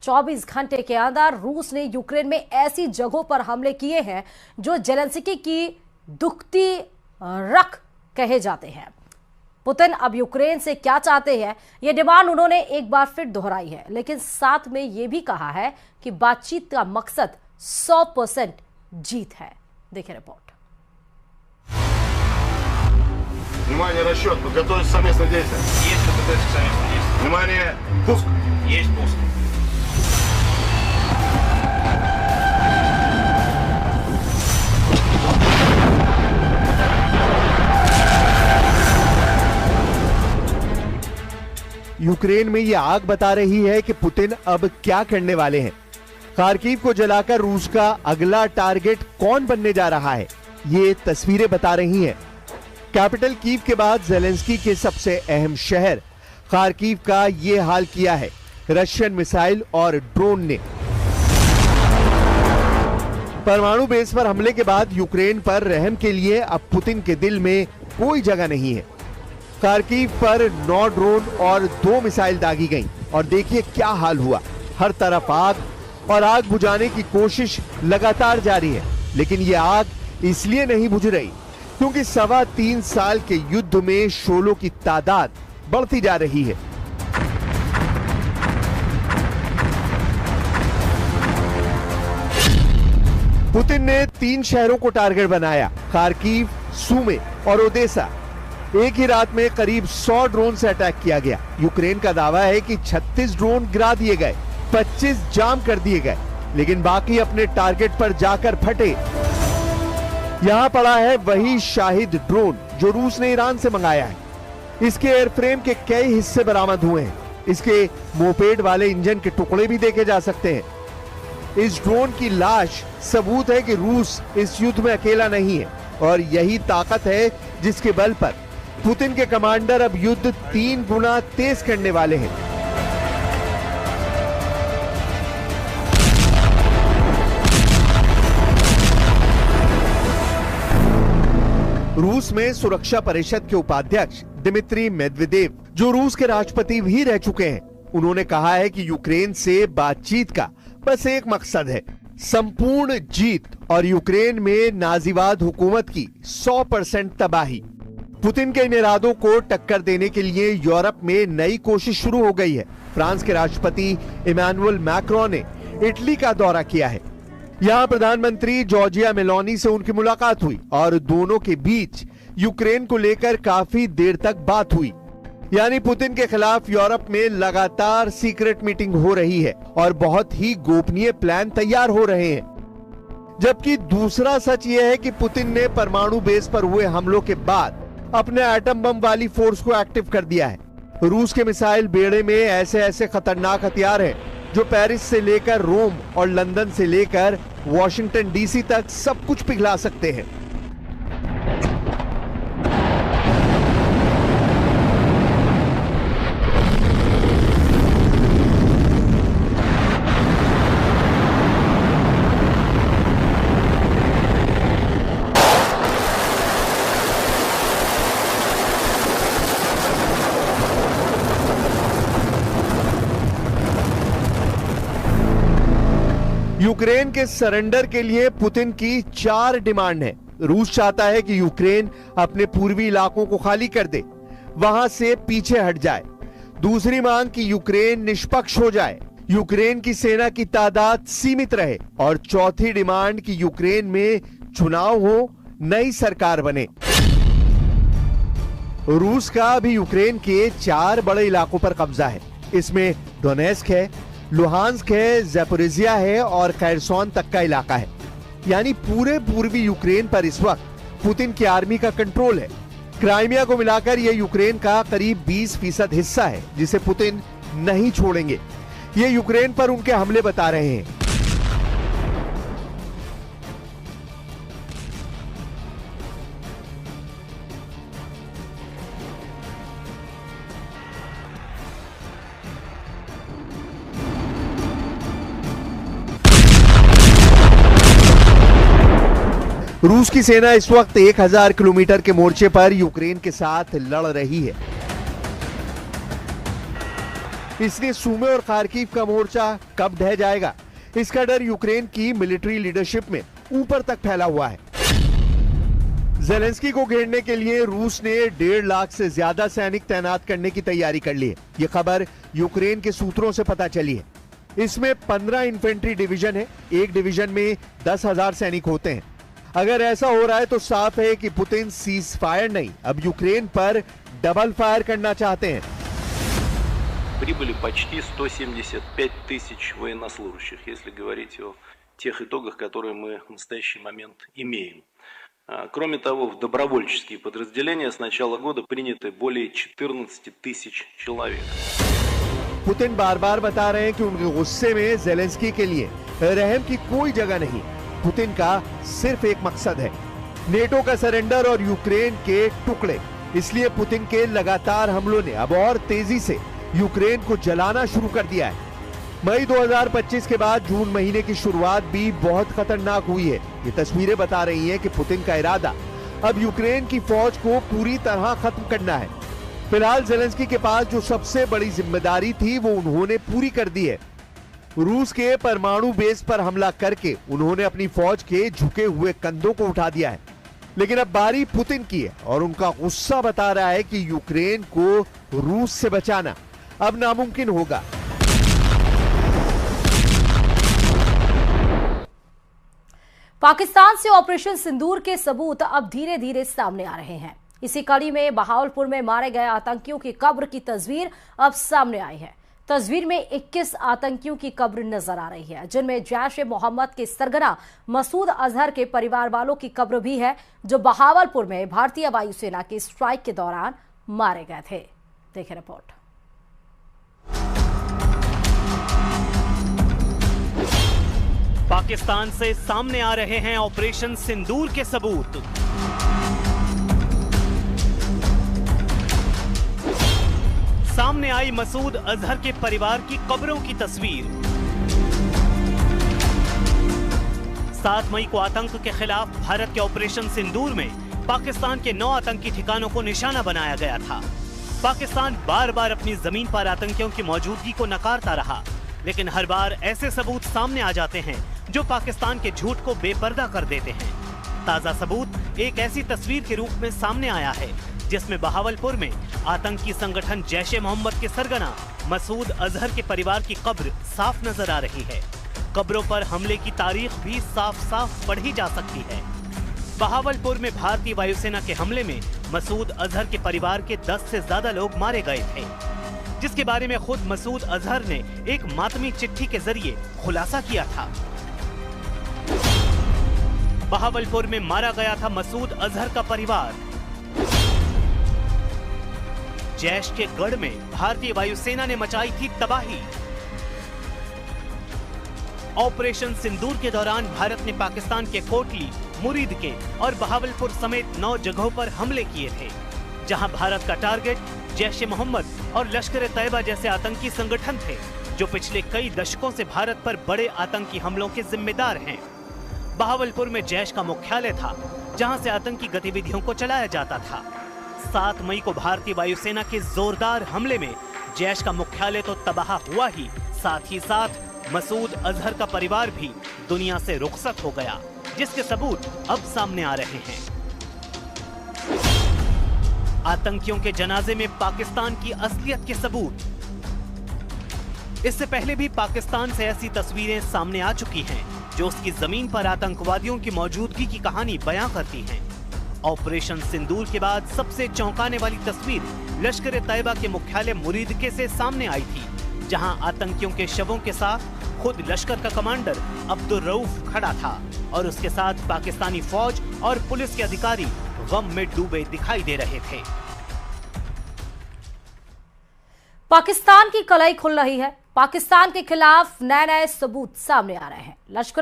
24 घंटे के अंदर रूस ने यूक्रेन में ऐसी जगहों पर हमले किए हैं जो जेलेंस्की की दुखती रख कहे जाते हैं। पुतिन अब यूक्रेन से क्या चाहते हैं, यह डिमांड उन्होंने एक बार फिर दोहराई है, लेकिन साथ में यह भी कहा है कि बातचीत का मकसद 100% जीत है। देखिए रिपोर्ट। Внимание, расчет, подготовить совместное действие. Есть подготовить к совместному действию. Внимание, пуск. Есть пуск. यूक्रेन में ये आग बता रही है कि पुतिन अब क्या करने वाले हैं। खार्किव को जलाकर रूस का अगला टारगेट कौन बनने जा रहा है, ये तस्वीरें बता रही हैं। कैपिटल कीव के बाद जेलेंस्की के सबसे अहम शहर खार्किव का ये हाल किया है रशियन मिसाइल और ड्रोन ने। परमाणु बेस पर हमले के बाद यूक्रेन पर रहम के लिए अब पुतिन के दिल में कोई जगह नहीं है। खार्किव पर 9 ड्रोन और 2 मिसाइल दागी गईं और देखिए क्या हाल हुआ। हर तरफ आग और आग बुझाने की कोशिश लगातार जारी है, लेकिन यह आग इसलिए नहीं बुझ रही क्योंकि 3.25 साल के युद्ध में शोलों की तादाद बढ़ती जा रही है। पुतिन ने 3 शहरों को टारगेट बनाया, खार्किव, सुमी और ओदेसा। एक ही रात में करीब 100 ड्रोन से अटैक किया गया। यूक्रेन का दावा है कि 36 ड्रोन गिरा दिए गए, 25 जाम कर दिए गए, लेकिन बाकी अपने टारगेट पर जाकर फटे। यहां पड़ा है वही शाहिद ड्रोन जो रूस ने ईरान से मंगाया है। इसके एयरफ्रेम के कई हिस्से बरामद हुए हैं। इसके मोपेड वाले इंजन के टुकड़े भी देखे जा सकते हैं। इस ड्रोन की लाश सबूत है कि रूस इस युद्ध में अकेला नहीं है और यही ताकत है जिसके बल पर पुतिन के कमांडर अब युद्ध 3 गुना तेज करने वाले हैं। रूस में सुरक्षा परिषद के उपाध्यक्ष दिमित्री मेदवेदेव, जो रूस के राष्ट्रपति भी रह चुके हैं, उन्होंने कहा है कि यूक्रेन से बातचीत का बस एक मकसद है, संपूर्ण जीत और यूक्रेन में नाजीवाद हुकूमत की 100% तबाही। पुतिन के इन इरादों को टक्कर देने के लिए यूरोप में नई कोशिश शुरू हो गई है। फ्रांस के राष्ट्रपति इमैनुअल मैक्रोन ने इटली का दौरा किया है। यहां प्रधानमंत्री जॉर्जिया मेलोनी से उनकी मुलाकात हुई और दोनों के बीच यूक्रेन को लेकर काफी देर तक बात हुई। यानी पुतिन के खिलाफ यूरोप में लगातार सीक्रेट मीटिंग हो रही है और बहुत ही गोपनीय प्लान तैयार हो रहे हैं। जबकि दूसरा सच यह है कि पुतिन ने परमाणु बेस पर हुए हमलों के बाद अपने एटम बम वाली फोर्स को एक्टिव कर दिया है। रूस के मिसाइल बेड़े में ऐसे ऐसे खतरनाक हथियार हैं जो पेरिस से लेकर रोम और लंदन से लेकर वॉशिंगटन डीसी तक सब कुछ पिघला सकते हैं। यूक्रेन के सरेंडर के लिए पुतिन की 4 डिमांड है। रूस चाहता है कि यूक्रेन अपने पूर्वी इलाकों को खाली कर दे, वहां से पीछे हट जाए। दूसरी मांग कि यूक्रेन निष्पक्ष हो जाए, यूक्रेन की सेना की तादाद सीमित रहे और चौथी डिमांड कि यूक्रेन में चुनाव हो, नई सरकार बने। रूस का अभी यूक्रेन के 4 बड़े इलाकों पर कब्जा है। इसमें डोनेस्क है, लुहांस्क है, ज़ैपोरिज़िया है और खैरसोन तक का इलाका है। यानी पूरे पूर्वी यूक्रेन पर इस वक्त पुतिन की आर्मी का कंट्रोल है। क्राइमिया को मिलाकर यह यूक्रेन का करीब 20% हिस्सा है जिसे पुतिन नहीं छोड़ेंगे। ये यूक्रेन पर उनके हमले बता रहे हैं। रूस की सेना इस वक्त 1000 किलोमीटर के मोर्चे पर यूक्रेन के साथ लड़ रही है। इसलिए सूमे और खार्किव का मोर्चा कब ढह जाएगा, इसका डर यूक्रेन की मिलिट्री लीडरशिप में ऊपर तक फैला हुआ है। जेलेंस्की को घेरने के लिए रूस ने 1.5 लाख से ज्यादा सैनिक तैनात करने की तैयारी कर ली है। यह खबर यूक्रेन के सूत्रों से पता चली है। इसमें 15 इन्फेंट्री डिवीजन है। एक डिवीजन में 10,000 सैनिक होते हैं। अगर ऐसा हो रहा है तो साफ है कि पुतिन सीज फायर नहीं, अब यूक्रेन पर डबल फायर करना चाहते हैं। Прибыли почти 175 тысяч военнослужащих, если говорить о тех итогах, которые мы в настоящий момент имеем. Кроме того, в добровольческие подразделения с начала года приняты более 14 тысяч человек. पुतिन बार बार बता रहे हैं कि उनके गुस्से में जेलेंस्की के लिए रहम की कोई जगह नहीं। पुतिन का सिर्फ एक मकसद है, नेटो का सरेंडर और यूक्रेन के टुकड़े। इसलिए पुतिन के लगातार हमलों ने अब और तेजी से यूक्रेन को जलाना शुरू कर दिया है। मई 2025 के बाद जून महीने की शुरुआत भी बहुत खतरनाक हुई है। ये तस्वीरें बता रही हैं कि पुतिन का इरादा अब यूक्रेन की फौज को पूरी तरह खत्म करना है। फिलहाल जेलेंस्की के पास जो सबसे बड़ी जिम्मेदारी थी वो उन्होंने पूरी कर दी है। रूस के परमाणु बेस पर हमला करके उन्होंने अपनी फौज के झुके हुए कंधों को उठा दिया है। लेकिन अब बारी पुतिन की है और उनका गुस्सा बता रहा है कि यूक्रेन को रूस से बचाना अब नामुमकिन होगा। पाकिस्तान से ऑपरेशन सिंदूर के सबूत अब धीरे धीरे सामने आ रहे हैं। इसी कड़ी में बहावलपुर में मारे गए आतंकियों की कब्र की तस्वीर अब सामने आई है। तस्वीर में 21 आतंकियों की कब्र नजर आ रही है, जिनमें जैश-ए-मोहम्मद के सरगना मसूद अजहर के परिवार वालों की कब्र भी है, जो बहावलपुर में भारतीय वायुसेना के स्ट्राइक के दौरान मारे गए थे। देखें रिपोर्ट। पाकिस्तान से सामने आ रहे हैं ऑपरेशन सिंदूर के सबूत। सामने आई मसूद अजहर के परिवार की कब्रों की तस्वीर। 7 मई को आतंक के खिलाफ भारत के ऑपरेशन सिंदूर में पाकिस्तान के 9 आतंकी ठिकानों को निशाना बनाया गया था। पाकिस्तान बार बार अपनी जमीन पर आतंकियों की मौजूदगी को नकारता रहा, लेकिन हर बार ऐसे सबूत सामने आ जाते हैं जो पाकिस्तान के झूठ को बेपर्दा कर देते हैं। ताजा सबूत एक ऐसी तस्वीर के रूप में सामने आया है जिसमें बहावलपुर में आतंकी संगठन जैश-ए-मोहम्मद के सरगना मसूद अजहर के परिवार की कब्र साफ नजर आ रही है। कब्रों पर हमले की तारीख भी साफ साफ पढ़ी जा सकती है। बहावलपुर में भारतीय वायुसेना के हमले में मसूद अजहर के परिवार के 10 से ज्यादा लोग मारे गए थे, जिसके बारे में खुद मसूद अजहर ने एक मातमी चिट्ठी के जरिए खुलासा किया था। बहावलपुर में मारा गया था मसूद अजहर का परिवार। जैश के गढ़ में भारतीय वायुसेना ने मचाई थी तबाही। ऑपरेशन सिंदूर के दौरान भारत ने पाकिस्तान के कोटली, मुरीद के और बहावलपुर समेत 9 जगहों पर हमले किए थे, जहां भारत का टारगेट जैश-ए-मोहम्मद और लश्कर-ए-तैयबा जैसे आतंकी संगठन थे, जो पिछले कई दशकों से भारत पर बड़े आतंकी हमलों के जिम्मेदार हैं। बहावलपुर में जैश का मुख्यालय था, जहां से आतंकी गतिविधियों को चलाया जाता था। 7 मई को भारतीय वायुसेना के जोरदार हमले में जैश का मुख्यालय तो तबाह हुआ ही साथ मसूद अजहर का परिवार भी दुनिया से रुखसत हो गया, जिसके सबूत अब सामने आ रहे हैं। आतंकियों के जनाजे में पाकिस्तान की असलियत के सबूत। इससे पहले भी पाकिस्तान से ऐसी तस्वीरें सामने आ चुकी हैं जो उसकी जमीन पर आतंकवादियों की मौजूदगी की कहानी बयां करती हैं। ऑपरेशन सिंदूर के बाद सबसे चौंकाने वाली तस्वीर लश्कर-ए-तैयबा के मुख्यालय मुरीदके से सामने आई थी, जहां आतंकियों के शवों के साथ खुद लश्कर का कमांडर अब्दुल रऊफ खड़ा था और उसके साथ पाकिस्तानी फौज और पुलिस के अधिकारी गम में डूबे दिखाई दे रहे थे। पाकिस्तान की कलाई खुल रही है। पाकिस्तान के खिलाफ नए सबूत सामने आ रहे हैं। लश्कर